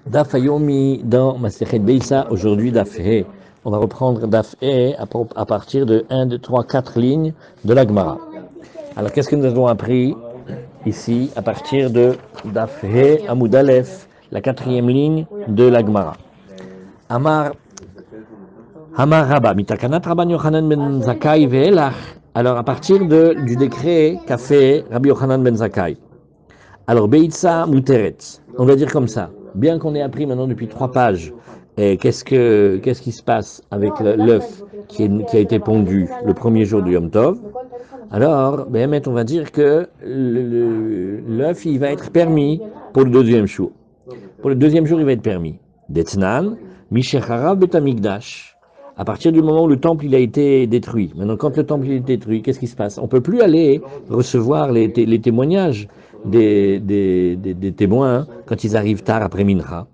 Daf Hayomi dans Masechet Beisa, aujourd'hui Daf He. On va reprendre Daf He à partir de 1, 2, 3, 4 lignes de la Gemara. Alors qu'est-ce que nous avons appris ici à partir de Daf He Amud Aleph, la quatrième ligne de la Gemara. Amar Rabba, Mitakanat Rabban Yochanan ben Zakkai ve'elach. Alors à partir du décret qu'a fait Rabbi Yochanan ben Zakkai. Alors, Beitza Muteret, on va dire comme ça. Bien qu'on ait appris maintenant depuis 3 pages, qu'est-ce qui se passe avec l'œuf qui a été pondu le premier jour du Yom Tov. Alors, on va dire que l'œuf, il va être permis pour le deuxième jour. Pour le deuxième jour, il va être permis. Detnan, Mishecharav Betamikdash. À partir du moment où le temple il a été détruit. Maintenant, quand le temple il est détruit, qu'est-ce qui se passe? On ne peut plus aller recevoir les témoignages des témoins quand ils arrivent tard après Mincha.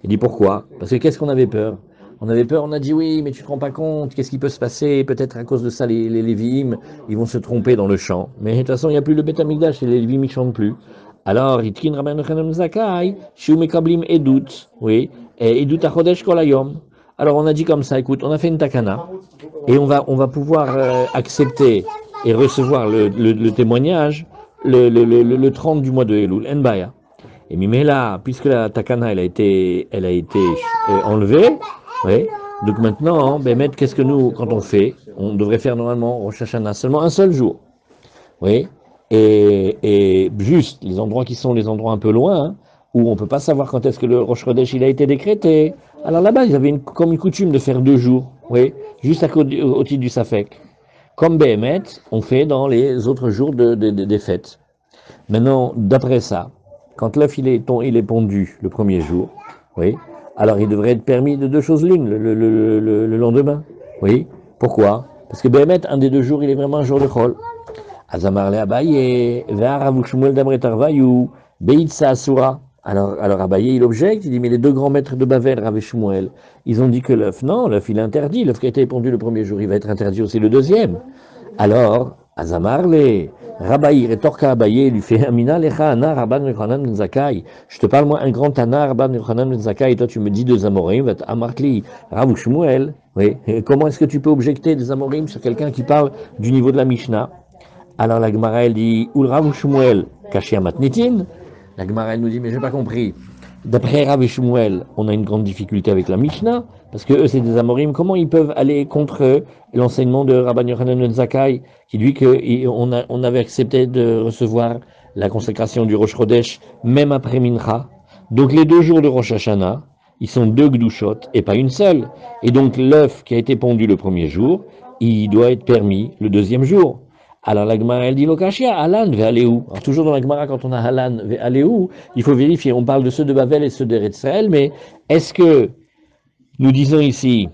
Il dit pourquoi? Parce que qu'est-ce qu'on avait peur? On avait peur, on a dit oui, mais tu te rends pas compte, qu'est-ce qui peut se passer? Peut-être à cause de ça, les Lévi'im, ils vont se tromper dans le chant. Mais de toute façon, il n'y a plus le Beth Amikdash et les Lévi'im, ils chantent plus. Alors, Itkin Rabban Yochanan Zakkai, Shiu Mekablim Edut, oui, et Edut Achodesh Kol Hayom. Alors, on a dit comme ça, écoute, on a fait une takana, et on va pouvoir accepter et recevoir le témoignage le 30 du mois de Elul, Enbaya. Et Mimela, puisque la takana elle a été enlevée, oui, donc maintenant, qu'est-ce que nous, quand on fait, on devrait faire normalement Rosh Hashanah seulement un seul jour, oui, et juste les endroits qui sont les endroits un peu loin, hein, où on ne peut pas savoir quand est-ce que le Rosh Chodesh il a été décrété. Alors là-bas, ils avaient comme une coutume de faire 2 jours, oui, juste au titre du Safek. Comme Behemet, on fait dans les autres jours des fêtes. Maintenant, d'après ça, quand l'œuf il est pondu le premier jour, oui, alors il devrait être permis de 2 choses l'une le lendemain. Oui, pourquoi? Parce que Behemet, un des 2 jours, il est vraiment un jour de Chol. Azamar le Abaye, Ve'arav Shmuel d'Amret Arvayu, Beitza Asura. Alors Abaye, il objecte, il dit, mais les 2 grands maîtres de Bavel, Rav et Shmuel, ils ont dit que l'œuf, non, l'œuf il est interdit, l'œuf qui a été pondu le premier jour, il va être interdit aussi le deuxième. Alors, Azamar le Rabbaï, rétorqua Abaye, lui fait Amina lecha ana Rabban Yochanan ben Zakkai. Je te parle, moi, un grand ana Rabban Yochanan ben Zakkai, et toi tu me dis 2 Amorim, Amarkli, Rav ou Shmuel. Oui, et comment est-ce que tu peux objecter des Amorim sur quelqu'un qui parle du niveau de la Mishnah? Alors la Gemara elle dit Rav ou Shmuel caché à Matnitin. La Gemara elle nous dit mais j'ai pas compris. D'après Rav et Shmuel, on a une grande difficulté avec la Mishnah parce que eux c'est des Amorim. Comment ils peuvent aller contre l'enseignement de Rabban Yochanan ben Zakkai qui dit qu'on avait accepté de recevoir la consécration du Rosh Chodesh même après Mincha. Donc les 2 jours de Rosh Hashanah, ils sont 2 gdushot et pas une seule. Et donc l'œuf qui a été pondu le premier jour, il doit être permis le deuxième jour. Alors la Gemara elle dit Lokashia, Alan ve'aléou. Alors toujours dans la Gemara quand on a Alan ve'aléou, il faut vérifier, on parle de ceux de Bavel et ceux d'Eretz Israël, mais est-ce que nous disons ici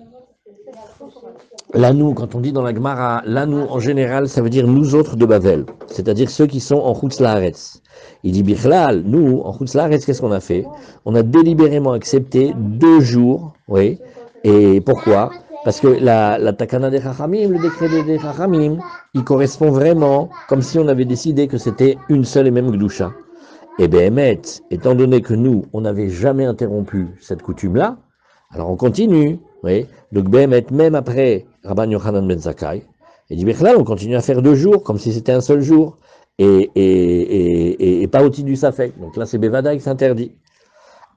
l'anou, quand on dit dans la Gemara l'anou en général, ça veut dire nous autres de Bavel, c'est-à-dire ceux qui sont en Chutz Laaretz. Il dit Bichlal, nous en Chutz Laaretz, qu'est-ce qu'on a fait? On a délibérément accepté 2 jours, oui, et pourquoi? Parce que la takana des Chachamim, le décret des Chachamim, il correspond vraiment comme si on avait décidé que c'était une seule et même Gdusha. Et Behemet, étant donné que nous, on n'avait jamais interrompu cette coutume-là, alors on continue. Oui. Donc Behemet, même après Rabban Yochanan ben Zakkai, il dit Bechlal, on continue à faire 2 jours, comme si c'était un seul jour, et pas au titre du Safek. Donc là, c'est Bevadaï qui s'interdit.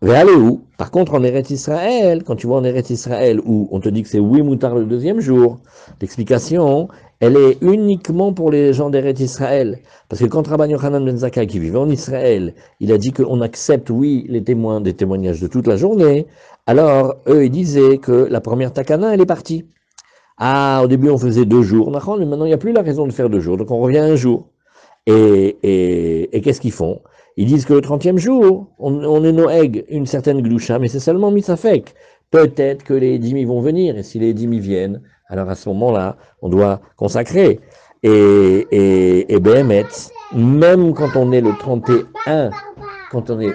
Ve'aléou. Par contre, en Eretz Israël, quand tu vois en Eretz Israël où on te dit que c'est oui moutar le deuxième jour, l'explication, elle est uniquement pour les gens d'Eretz Israël. Parce que quand Rabban Yochanan ben Zakkai, qui vivait en Israël, il a dit qu'on accepte, oui, les témoins des témoignages de toute la journée, alors eux, ils disaient que la première takana, elle est partie. Ah, au début, on faisait 2 jours, mais maintenant, il n'y a plus la raison de faire 2 jours, donc on revient à 1 jour. Et qu'est-ce qu'ils font? Ils disent que le 30e jour, on est Noeg, une certaine Gdusha, mais c'est seulement Mitzafek. Peut-être que les dîmes vont venir, et si les dîmes viennent, alors à ce moment-là, on doit consacrer. Et Behemet, même quand on est le 31, quand on est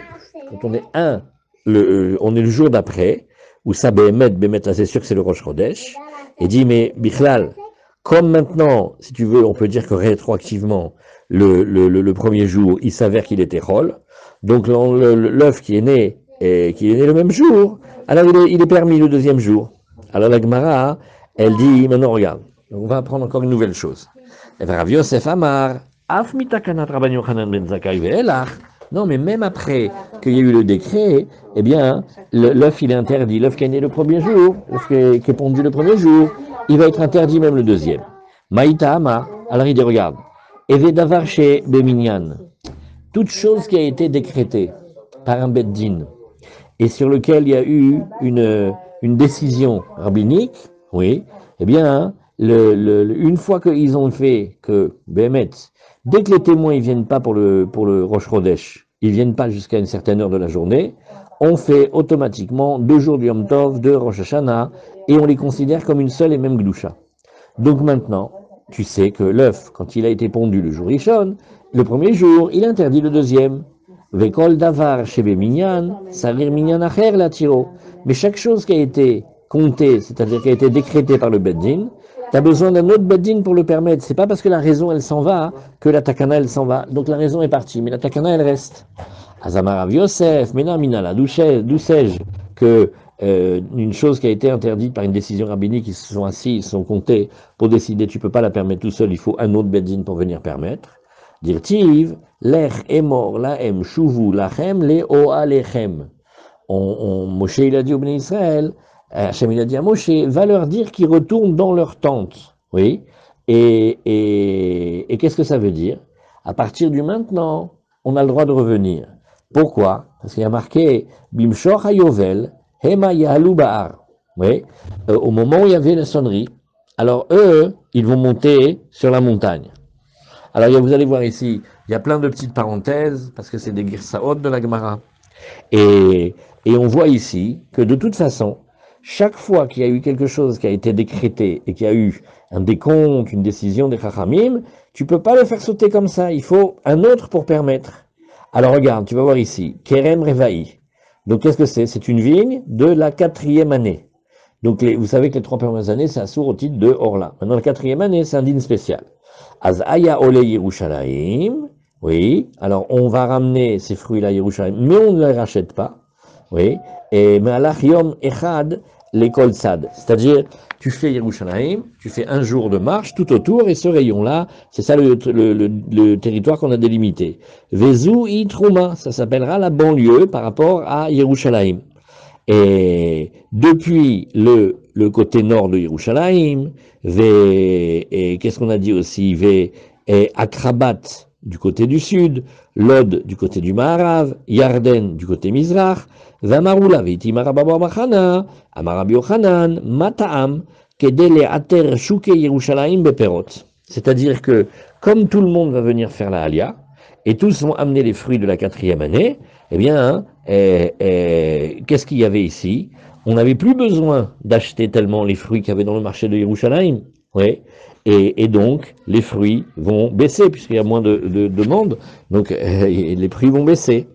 on est le jour d'après, où ça Behemet, là c'est sûr que c'est le Rosh Chodesh, et dit, mais Bichlal, comme maintenant, si tu veux, on peut dire que rétroactivement, le premier jour, il s'avère qu'il était Chol. Donc l'œuf qui est né et qu'il est né le même jour, alors il est permis le deuxième jour. Alors la Gemara, elle dit, maintenant regarde, on va apprendre encore une nouvelle chose. Et Rav Yosef Amar, Af mitakanat Rabban Yochanan ben Zakkai ve'elach. Non, mais même après qu'il y a eu le décret, eh bien, l'œuf il est interdit. L'œuf qui est né le premier jour, l'œuf qui est pondu le premier jour, il va être interdit même le deuxième. Maïta Amar, alors il dit, regarde, Evedavar chez Beminyan, toute chose qui a été décrétée par un beddin, et sur lequel il y a eu une décision rabbinique, oui, eh bien, une fois qu'ils ont fait que, Bémet, dès que les témoins ne viennent pas pour le Rosh Chodesh, ils ne viennent pas jusqu'à une certaine heure de la journée, on fait automatiquement 2 jours du Yom Tov, de Rosh Hashanah, et on les considère comme une seule et même Gdusha. Donc maintenant, tu sais que l'œuf, quand il a été pondu le jour Rishon, le premier jour, il interdit le deuxième. Vekol davar shebe minyan, sarir minyan acher la tiro. Mais chaque chose qui a été comptée, c'est-à-dire qui a été décrétée par le beddin, tu as besoin d'un autre beddin pour le permettre. C'est pas parce que la raison elle s'en va que la takana elle s'en va. Donc la raison est partie, mais la takana elle reste. Azamar Rav Yosef, Mena Minala, d'où sais-je que une chose qui a été interdite par une décision rabbinique, ils se sont assis, ils se sont comptés pour décider, tu peux pas la permettre tout seul, il faut un autre beddin pour venir permettre. Dirtiv, lech emor laem shuvu lachem leo alechem. Moshe il a dit au Béni Israël, Hachem il a dit à Moshe, va leur dire qu'ils retournent dans leur tente. Oui. Et qu'est-ce que ça veut dire? À partir du maintenant, on a le droit de revenir. Pourquoi? Parce qu'il y a marqué Bimshor hayovel hema yahalu ba'ar. Oui. Au moment où il y avait la sonnerie, alors eux, ils vont monter sur la montagne. Alors vous allez voir ici, il y a plein de petites parenthèses, parce que c'est des girsaot de la Gemara. Et on voit ici que de toute façon, chaque fois qu'il y a eu quelque chose qui a été décrété et qu'il y a eu un décompte, une décision des Chachamim, tu peux pas le faire sauter comme ça, il faut un autre pour permettre. Alors regarde, tu vas voir ici, Kerem Revaï. Donc qu'est-ce que c'est? C'est une vigne de la 4e année. Donc vous savez que les 3 premières années, c'est assourd au titre de Orla. Maintenant la 4e année, c'est un dîne spécial. Az aya ole Yerushalayim, oui, alors on va ramener ces fruits-là à Yerushalayim, mais on ne les rachète pas, oui, et Me'alach Yom Echad l'école Sad, c'est-à-dire tu fais Yerushalayim, tu fais un jour de marche tout autour, et ce rayon-là, c'est ça le territoire qu'on a délimité. Vezu Itrouma, ça s'appellera la banlieue par rapport à Yerushalayim. Et depuis le côté nord de Yerushalayim, et qu'est-ce qu'on a dit aussi, et Akrabat du côté du sud, Lod du côté du Maharav, Yarden du côté Mizrach, Vamarula Veitimara Baba Machana, Amarabi Yochanan, Mataam, Kedele Ater Shuke Yerushalayim Beperot. C'est-à-dire que, comme tout le monde va venir faire la Alia, et tous vont amener les fruits de la 4e année, eh bien, qu'est-ce qu'il y avait ici? On n'avait plus besoin d'acheter tellement les fruits qu'il y avait dans le marché de Yerushalayim. Oui. Et donc, les fruits vont baisser, puisqu'il y a moins de demande, donc les prix vont baisser.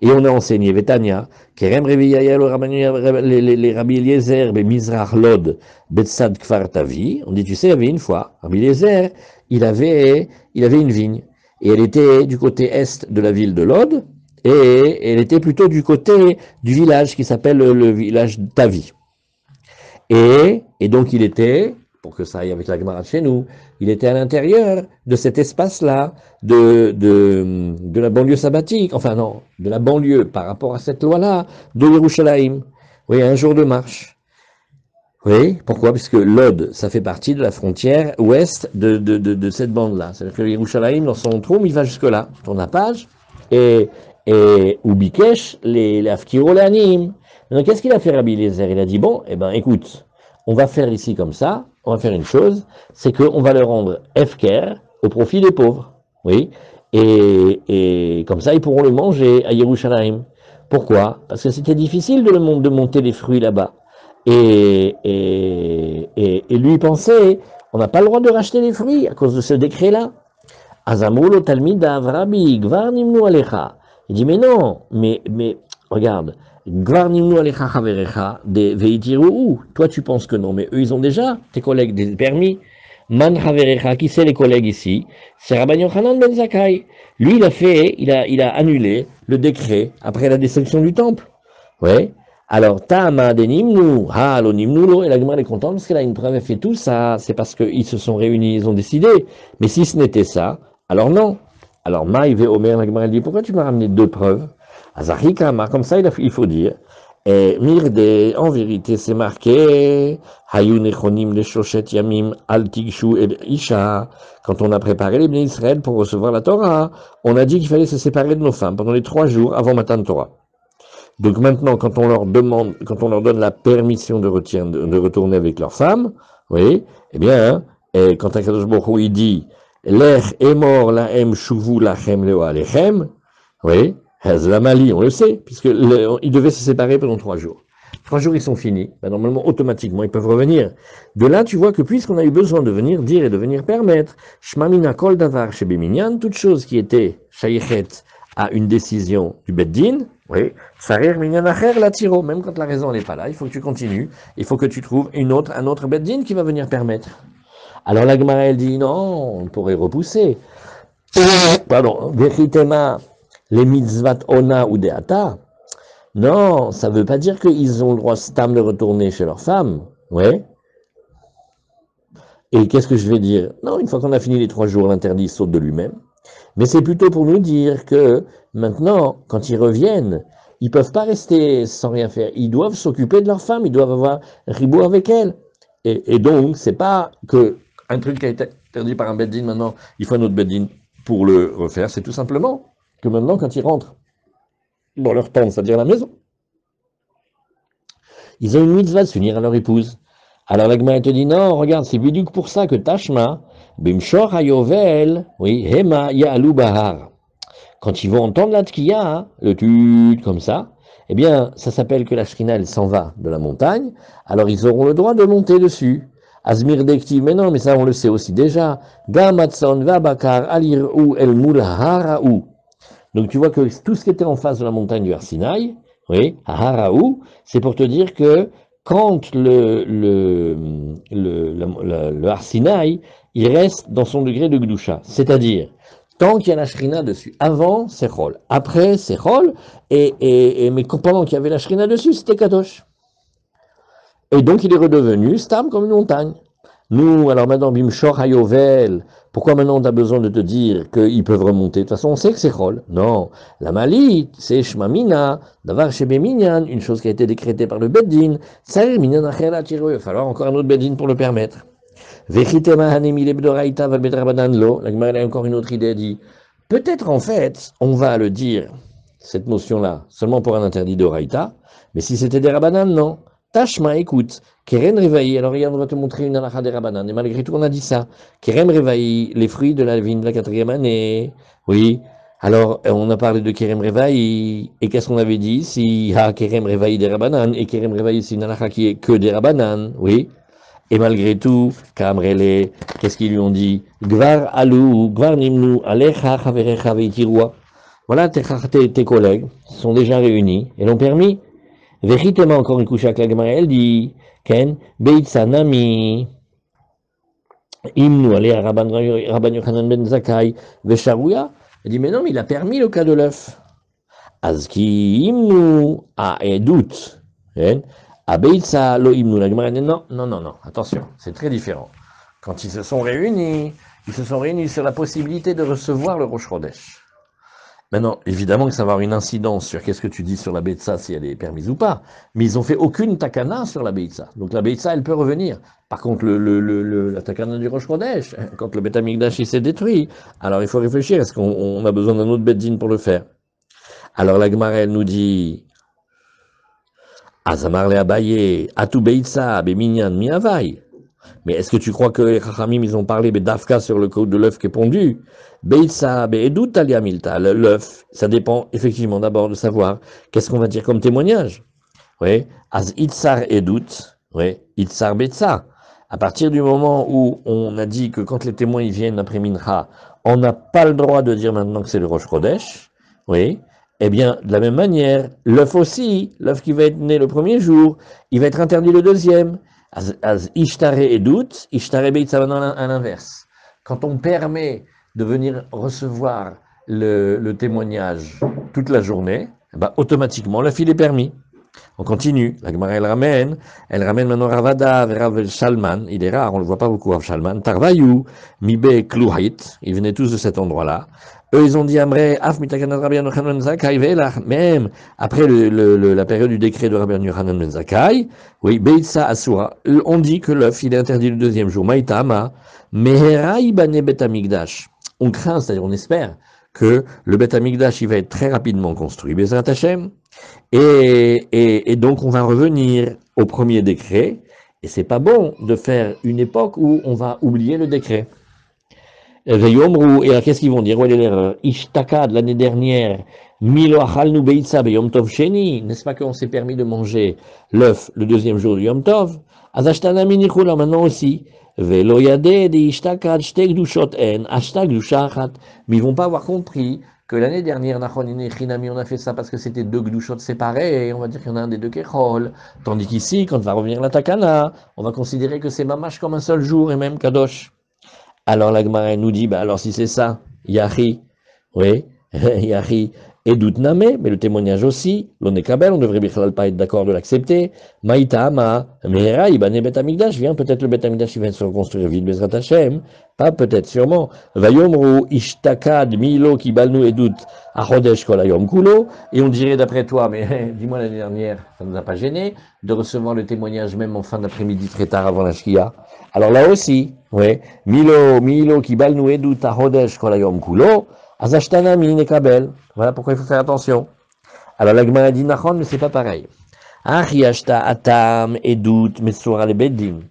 Et on a enseigné, Vetania, Kerem Reviyaya, les Rabbi Eliezer, Mizrach Lod, Betsad Kfar Tavi. On dit, tu sais, il y avait une fois, Rabbi Eliezer, il avait une vigne. Et elle était du côté est de la ville de Lod, et elle était plutôt du côté du village qui s'appelle le village Tavi. Et donc il était, pour que ça aille avec la Gemara de chez nous, il était à l'intérieur de cet espace-là, de la banlieue sabbatique, enfin non, de la banlieue par rapport à cette loi-là, de Yerushalayim. Oui, un jour de marche. Oui, pourquoi? Puisque Lod, ça fait partie de la frontière ouest de cette bande-là. C'est-à-dire que Yerushalayim, dans son troum, il va jusque-là. Tourne la page. Et Ubikesh, les Afkiro, les Anim. Donc, qu'est-ce qu'il a fait, Rabbi Eliezer? Il a dit, bon, eh ben, écoute, on va faire ici comme ça, on va faire une chose, c'est qu'on va le rendre Efker au profit des pauvres. Oui. Et comme ça, ils pourront le manger à Yerushalayim. Pourquoi? Parce que c'était difficile de monter les fruits là-bas. Et lui pensait, on n'a pas le droit de racheter les fruits à cause de ce décret-là. Azamrulo Talmid Avrabi, Gvar Nimnu Alecha. Il dit, mais non, mais regarde, Gvar Nimnu Alecha Chaverecha, de Veitiru, toi tu penses que non, mais eux ils ont déjà, tes collègues, des permis. Man Chaverecha, qui c'est les collègues ici? C'est Rabban Yochanan ben Zakkai. Lui il a annulé le décret après la destruction du temple. Oui. Alors, Tama de Nimnu, ah, lo Nimnulo, et la Gemara est contente parce qu'elle a une preuve, elle fait tout ça, c'est parce qu'ils se sont réunis, ils ont décidé. Mais si ce n'était ça, alors non. Alors, Maïve et Omer, la Gemara elle dit, pourquoi tu m'as ramené deux preuves? Azarikama, comme ça il faut dire. Et Mirde, en vérité, c'est marqué, Hayu Nechonim le Shoshet Yamim al Tigshu et Isha. Quand on a préparé les bénis Israël pour recevoir la Torah, on a dit qu'il fallait se séparer de nos femmes pendant les 3 jours avant Matan Torah. Donc maintenant, quand on leur demande, quand on leur donne la permission de retourner avec leurs femmes, oui, eh bien, et quand Akadosh Baruch Hu, il dit, l'ech est mort, la em shuvu lachem leo alechem, oui, la Mali, on le sait, ils devaient se séparer pendant 3 jours. 3 jours, ils sont finis. Ben, normalement, automatiquement, ils peuvent revenir. De là, tu vois que puisqu'on a eu besoin de venir dire et de venir permettre, Shmamina kol davar shebeminyan, toute chose qui était shayechet à une décision du Beddin, oui, Sarir minyan acher la tiro, même quand la raison n'est pas là, il faut que tu continues, il faut que tu trouves un autre Beddin qui va venir permettre. Alors la Gemara, elle dit non, on pourrait repousser. Pardon, Vechitema, les mitzvat ona ou deata. Non, ça ne veut pas dire qu'ils ont le droit stam de retourner chez leur femme. Ouais. Et qu'est-ce que je vais dire? Non, une fois qu'on a fini les 3 jours, l'interdit saute de lui-même. Mais c'est plutôt pour nous dire que maintenant, quand ils reviennent, ils ne peuvent pas rester sans rien faire. Ils doivent s'occuper de leur femme, ils doivent avoir ribot avec elle. Et donc, c'est pas que un truc qui a été interdit par un beddin, maintenant, il faut un autre beddin pour le refaire. C'est tout simplement que maintenant, quand ils rentrent dans leur tente, c'est-à-dire la maison, ils ont une mitzvah de s'unir à leur épouse. Alors la Gemara te dit non, regarde, c'est bidouk pour ça que Tashma, Bimshor Hayovel, oui, Hema Ya'alu Bahar. Quand ils vont entendre la tkiya, le tut comme ça, eh bien, ça s'appelle que la shrina, elle s'en va de la montagne, alors ils auront le droit de monter dessus. Azmir dekti, mais non, mais ça on le sait aussi déjà. Gamatson vabakar alirou el mulharaou. Donc tu vois que tout ce qui était en face de la montagne du Arsinaï, oui, Haraou, c'est pour te dire que quand le Arsinaï, il reste dans son degré de Gdusha, c'est-à-dire tant qu'il y a la shrina dessus. Avant, c'est Chol. Après, c'est Chol. Mais pendant qu'il y avait la shrina dessus, c'était Kadosh. Et donc, il est redevenu Stam comme une montagne. Nous, alors maintenant, Bimshor Hayovel, pourquoi maintenant on a besoin de te dire qu'ils peuvent remonter? De toute façon, on sait que c'est Chol. Non. La Malit, c'est Shmamina, Davar Shebeminyan, une chose qui a été décrétée par le Beddin. Tsair Minyan Achela Tiro. Il va falloir encore un autre Beddin pour le permettre. Vechitema Hanemi Lebdoraita Valbedrabanan Lo. La Gemara a encore une autre idée, dit peut-être en fait, on va le dire, cette notion-là, seulement pour un interdit de Raïta, mais si c'était des Rabanan, non. Tashma, écoute, Keren Revaï, alors regarde, on va te montrer une halakha des Rabanan, et malgré tout, on a dit ça. Keren Revaï, les fruits de la vigne de la 4e année. Oui, alors on a parlé de Kerem Revaï, et qu'est-ce qu'on avait dit ici? Ah, Kerem Revaï des Rabanan, et Kerem Revaï, c'est une halakha qui est que des Rabanan, oui. Et malgré tout, Kamrele, qu'est-ce qu'ils lui ont dit? Gvar alou, gvar nimnu, alecha chaverecha veitirua. Voilà, tes collègues sont déjà réunis et l'ont permis. Vechitema, encore une couche à la Gemara, elle dit, Ken, beitsa nami, imnu, alea Rabban Yochanan ben Zakkai, vesharouya. Elle dit, mais non, mais il a permis le cas de l'œuf. Azki imnu, a edut. Abeitsa lo imnu, la Gemara dit non, non, non, non, attention, c'est très différent. Quand ils se sont réunis sur la possibilité de recevoir le Rosh Chodesh. Maintenant, évidemment que ça va avoir une incidence sur qu'est-ce que tu dis sur la Beitsa, si elle est permise ou pas, mais ils n'ont fait aucune takana sur la Beitsa. Donc la Beitsa, elle peut revenir. Par contre, la takana du Rosh Chodesh, quand le Beth Amikdash s'est détruit, alors il faut réfléchir, est-ce qu'on a besoin d'un autre Beddin pour le faire? Alors la Gemara, elle nous dit, Azamar le Abaye, Atu Beitsa, Beminyan Miavai. Mais est-ce que tu crois que les Chachamim, ils ont parlé d'Afka sur le code de l'œuf qui est pondu? Beitsa, Be'edut Talia Milta. L'œuf, ça dépend effectivement d'abord de savoir qu'est-ce qu'on va dire comme témoignage. Oui. Az Itzar Edut. Oui. Itzar Beitsa. À partir du moment où on a dit que quand les témoins ils viennent après Mincha, on n'a pas le droit de dire maintenant que c'est le Rosh Chodesh. Oui. Eh bien, de la même manière, l'œuf aussi, l'œuf qui va être né le premier jour, il va être interdit le deuxième. Az ishtare edut, ishtare beitza, à l'inverse. Quand on permet de venir recevoir le témoignage toute la journée, bah, automatiquement, l'œuf il est permis. On continue. La Gemara, elle ramène maintenant Ravada vers Rav Shalman. Il est rare, on ne le voit pas beaucoup, Rav Shalman. Tarvayou, Mibe Kluhit. Ils venaient tous de cet endroit-là. Eux, ils ont dit, Amre, Af mitakanat Rabbi Yochanan ben Zakkai velach. Même après la période du décret de Rabbi Yochanan ben Zakkai, oui, Beitsa Asura. Eux, on dit que l'œuf, il est interdit le deuxième jour. Maïtama, Mehera Ibane Bet Amigdash. On craint, c'est-à-dire on espère que le Bet Amigdash, il va être très rapidement construit. Bezrat Hashem. Et donc on va revenir au premier décret, et c'est pas bon de faire une époque où on va oublier le décret. Et alors qu'est-ce qu'ils vont dire? Quelle est l'erreur? Ishtakad, l'année dernière, Milo achalnu beitza beyom tov sheni, n'est-ce pas qu'on s'est permis de manger l'œuf le deuxième jour du Yom Tov? Azashtana minichula, maintenant aussi. Velo yade de ishtakad shte gdushot en, ashta gdusha achat. Mais ils vont pas avoir compris que l'année dernière, on a fait ça parce que c'était deux gdushot séparés, et on va dire qu'il y en a un des deux kechol. Tandis qu'ici, quand va revenir la takana, on va considérer que c'est mamash comme un seul jour, et même kadosh. Alors la Gemara nous dit, bah alors si c'est ça, Yahi, oui, Yahi, Edut Name, mais le témoignage aussi, l'Onekabel, on devrait bien pas être d'accord de l'accepter. Maïtama, Mehera, Ibane Bet Amigdash, vient peut-être le Bet Amigdash, il vient de se reconstruire vite, Bezrat Hashem, pas peut-être, sûrement. Vayomru, Ishtakad, Milo, Kibalnu, Edut, Achodesh, Kolayom, Kulo, et on dirait d'après toi, mais dis-moi l'année dernière, ça ne nous a pas gêné de recevoir le témoignage même en fin d'après-midi très tard avant la Shkia. Alors là aussi, oui, Milo, Kibalnu, Edut, Achodesh, Kolayom, Kulo, Azashtana Minekabel. Voilà pourquoi il faut faire attention. Alors la Gemara dit Nachon, mais c'est pas pareil. Achiashta Atam Edut Mesura le Beddin.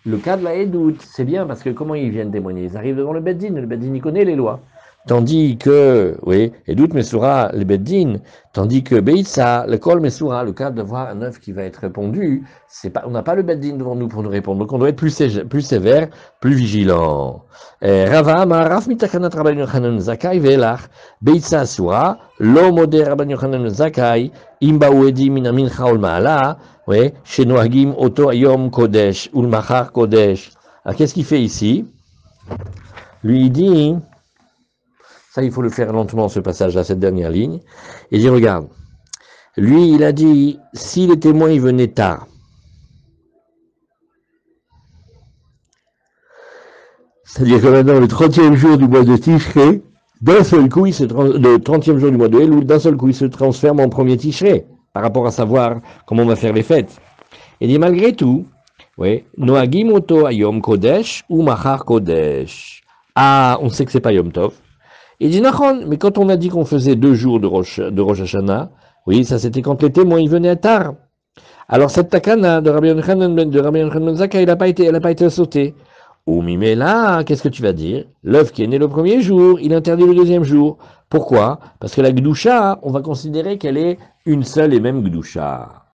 Le cas de la Edut, c'est bien parce que comment ils viennent témoigner? Ils arrivent devant le Beddin il connaît les lois. Tandis que, oui, Edut Mesura le Beddin, tandis que Beitsa, le Kol Mesura, le cas de voir un œuf qui va être répondu, c'est pas, on n'a pas le Beddin devant nous pour nous répondre. Donc on doit être plus sévère, plus vigilant. Rava Maraf Mitakanat Rabban Yochanan Zakkai velach Beitsa Asura Lo Moder Rabban Yochanan Zakkai Imbaou Edim Min Mincha Ol Ma'ala oui Shenoagim Oto Ayom Kodesh Ul Machar Kodesh. Alors qu'est-ce qu'il fait ici? Lui il dit, ça il faut le faire lentement ce passage-là, cette dernière ligne. Il dit regarde, lui il a dit si les témoins ils venaient tard. C'est-à-dire que maintenant, le 30e jour du mois de Tishré, d'un seul coup, le 30e jour du mois de Elul, d'un seul coup, il se transforme en premier Tishré, par rapport à savoir comment on va faire les fêtes. Il dit malgré tout, oui, Noagim Oto Ayom Kodesh ou Machar Kodesh. Ah, on sait que c'est pas Yom Tov. Il dit Nachon, mais quand on a dit qu'on faisait 2 jours de Rosh Hashanah, oui, ça c'était quand les témoins ils venaient tard. Alors cette takana de Rabbi Yochanan ben Zakkai, elle n'a pas été sautée. Ou Mimela, qu'est-ce que tu vas dire? L'œuf qui est né le premier jour, il interdit le deuxième jour. Pourquoi? Parce que la Gdusha, on va considérer qu'elle est une seule et même Gdusha.